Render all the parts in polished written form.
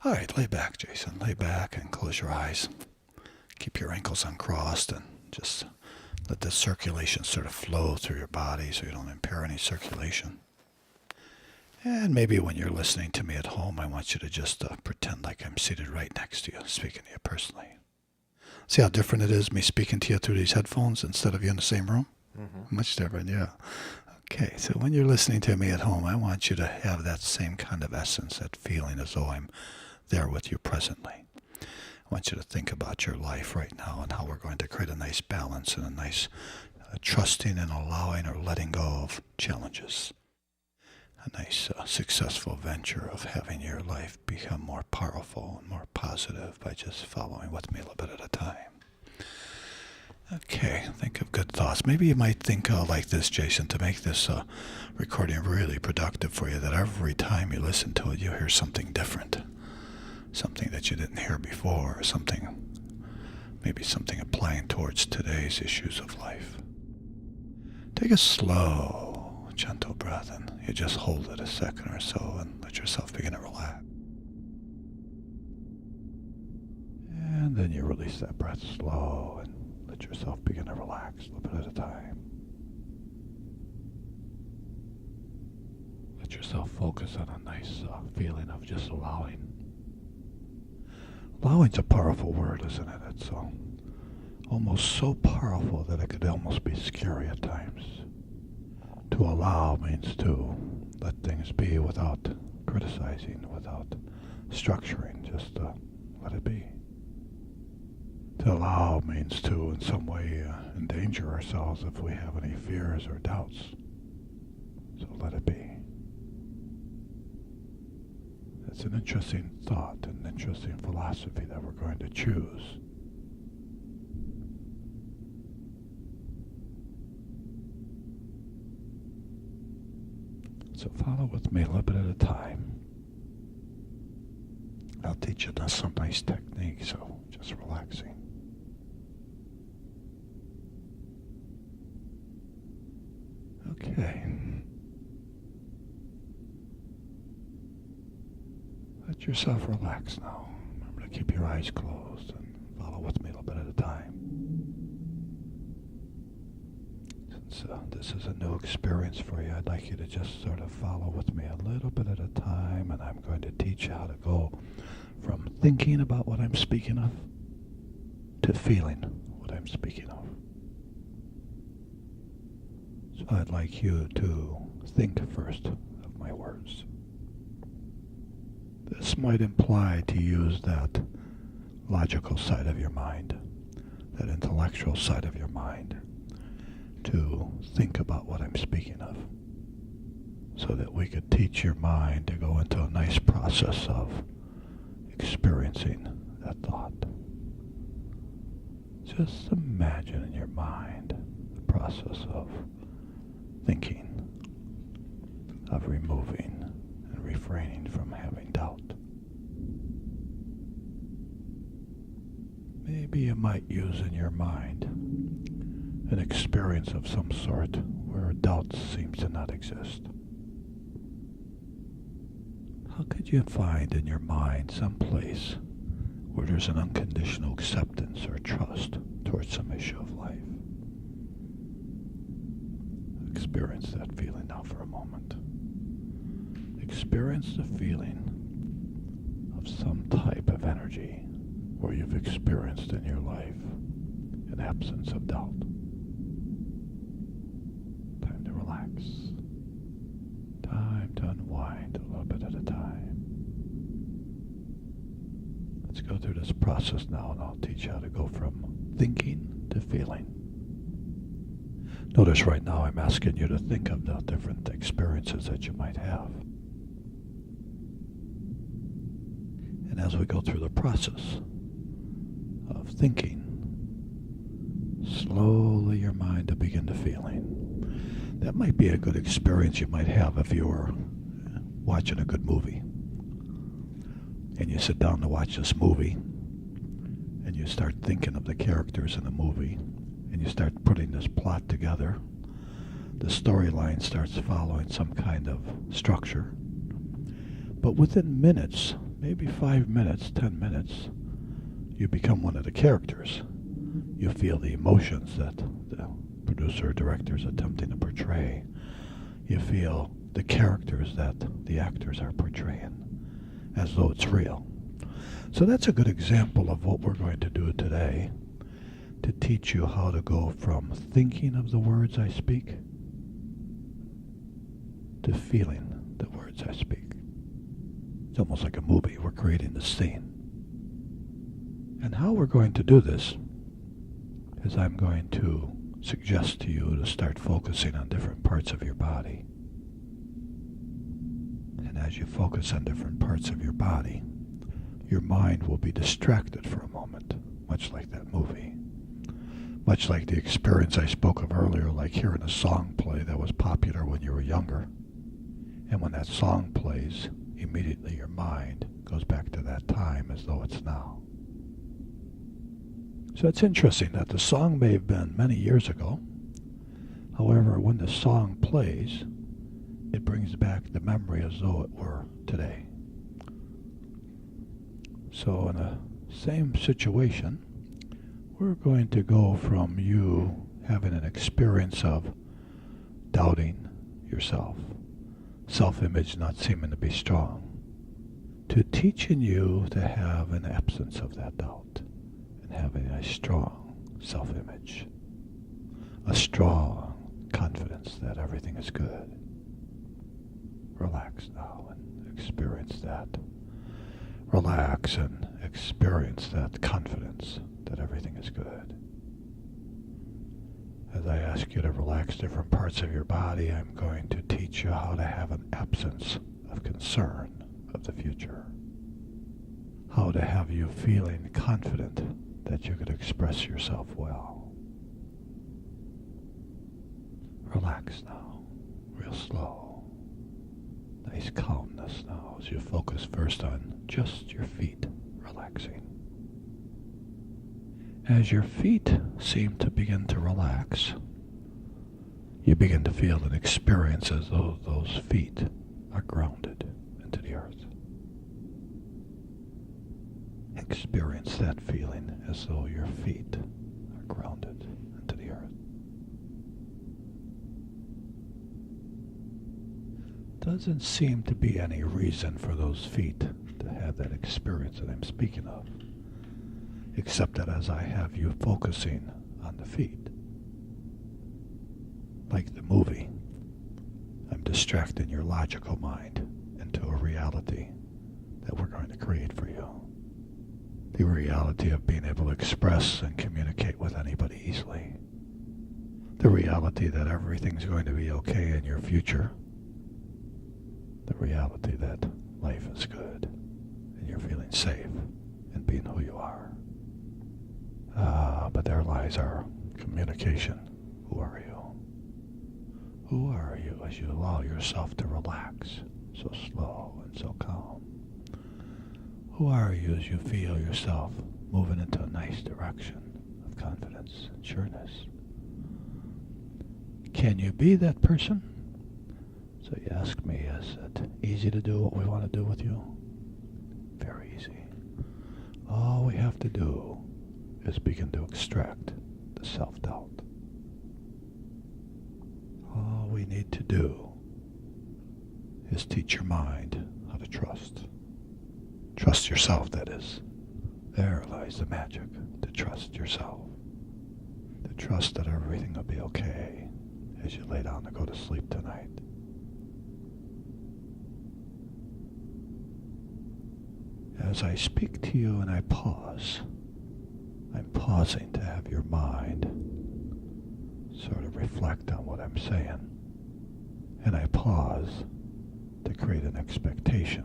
All right, lay back, Jason. Lay back and close your eyes. Keep your ankles uncrossed and just let the circulation sort of flow through your body so you don't impair any circulation. And maybe when you're listening to me at home, I want you to just pretend like I'm seated right next to you, speaking to you personally. See how different it is, me speaking to you through these headphones instead of you in the same room? Mm-hmm. Much different, yeah. Okay, so when you're listening to me at home, I want you to have that same kind of essence, that feeling as though I'm there with you presently. I want you to think about your life right now and how we're going to create a nice balance and a nice trusting and allowing or letting go of challenges. A nice successful venture of having your life become more powerful and more positive by just following with me a little bit at a time. Okay, think of good thoughts. Maybe you might think like this, Jason, to make this recording really productive for you, that every time you listen to it, you hear something different. Something that you didn't hear before, or maybe something applying towards today's issues of life. Take a slow, gentle breath, and you just hold it a second or so and let yourself begin to relax. And then you release that breath slow and let yourself begin to relax a little bit at a time. Let yourself focus on a nice feeling of just allowing. Allowing's a powerful word, isn't it? It's almost so powerful that it could almost be scary at times. To allow means to let things be without criticizing, without structuring, just let it be. To allow means to, in some way, endanger ourselves if we have any fears or doubts. So let it be. It's an interesting thought, an interesting philosophy that we're going to choose. So follow with me a little bit at a time. I'll teach you some nice techniques, so just relaxing. Okay. Let yourself relax now. Remember to keep your eyes closed and follow with me a little bit at a time. Since this is a new experience for you, I'd like you to just sort of follow with me a little bit at a time, and I'm going to teach you how to go from thinking about what I'm speaking of to feeling what I'm speaking of. So I'd like you to think first of my words. This might imply to use that logical side of your mind, that intellectual side of your mind, to think about what I'm speaking of, so that we could teach your mind to go into a nice process of experiencing that thought. Just imagine in your mind the process of thinking, of removing and refraining from having doubt. Maybe you might use in your mind an experience of some sort where doubt seems to not exist. How could you find in your mind some place where there's an unconditional acceptance or trust towards some issue of life? Experience that feeling now for a moment. Experience the feeling of some type of energy where you've experienced in your life an absence of doubt. Time to relax. Time to unwind a little bit at a time. Let's go through this process now, and I'll teach you how to go from thinking to feeling. Notice right now I'm asking you to think of the different experiences that you might have. And as we go through the process of thinking, slowly your mind will begin to feeling. That might be a good experience you might have if you were watching a good movie. And you sit down to watch this movie, and you start thinking of the characters in the movie, and you start putting this plot together. The storyline starts following some kind of structure. But within minutes, maybe 5 minutes, 10 minutes, you become one of the characters. You feel the emotions that the producer or director is attempting to portray. You feel the characters that the actors are portraying as though it's real. So that's a good example of what we're going to do today, to teach you how to go from thinking of the words I speak to feeling the words I speak. It's almost like a movie. We're creating the scene. And how we're going to do this is I'm going to suggest to you to start focusing on different parts of your body. And as you focus on different parts of your body, your mind will be distracted for a moment, much like that movie. Much like the experience I spoke of earlier, like hearing a song play that was popular when you were younger. And when that song plays, immediately your mind goes back to that time as though it's now. So it's interesting that the song may have been many years ago. However, when the song plays, it brings back the memory as though it were today. So in the same situation, we're going to go from you having an experience of doubting yourself, self-image not seeming to be strong, to teaching you to have an absence of that doubt and having a strong self-image, a strong confidence that everything is good. Relax now and experience that. Relax and experience that confidence that everything is good. As I ask you to relax different parts of your body, I'm going to teach you how to have an absence of concern of the future. How to have you feeling confident that you could express yourself well. Relax now, real slow. Nice calmness now as you focus first on just your feet relaxing. As your feet seem to begin to relax, you begin to feel and experience as though those feet are grounded into the earth. Experience that feeling as though your feet are grounded into the earth. Doesn't seem to be any reason for those feet to have that experience that I'm speaking of, except that as I have you focusing on the feet, like the movie, I'm distracting your logical mind into a reality that we're going to create for you. The reality of being able to express and communicate with anybody easily. The reality that everything's going to be okay in your future. The reality that life is good and you're feeling safe and being who you are. But there lies our communication. Who are you? Who are you as you allow yourself to relax so slow and so calm? Who are you as you feel yourself moving into a nice direction of confidence and sureness? Can you be that person? So you ask me, is it easy to do what we want to do with you? Very easy. All we have to do is begin to extract the self-doubt. All we need to do is teach your mind how to trust. Trust yourself, that is. There lies the magic, to trust yourself. To trust that everything will be okay as you lay down to go to sleep tonight. As I speak to you and I pause, I'm pausing to have your mind sort of reflect on what I'm saying. And I pause to create an expectation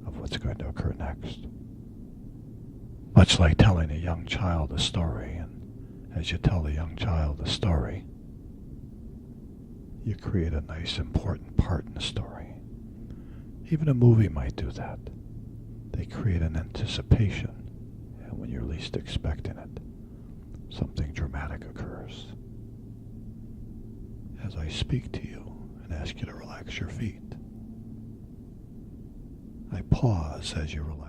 of what's going to occur next. Much like telling a young child a story, and as you tell a young child a story, you create a nice important part in the story. Even a movie might do that. They create an anticipation, and when you're least expecting it, something dramatic occurs. As I speak to you and ask you to relax your feet, I pause as you relax.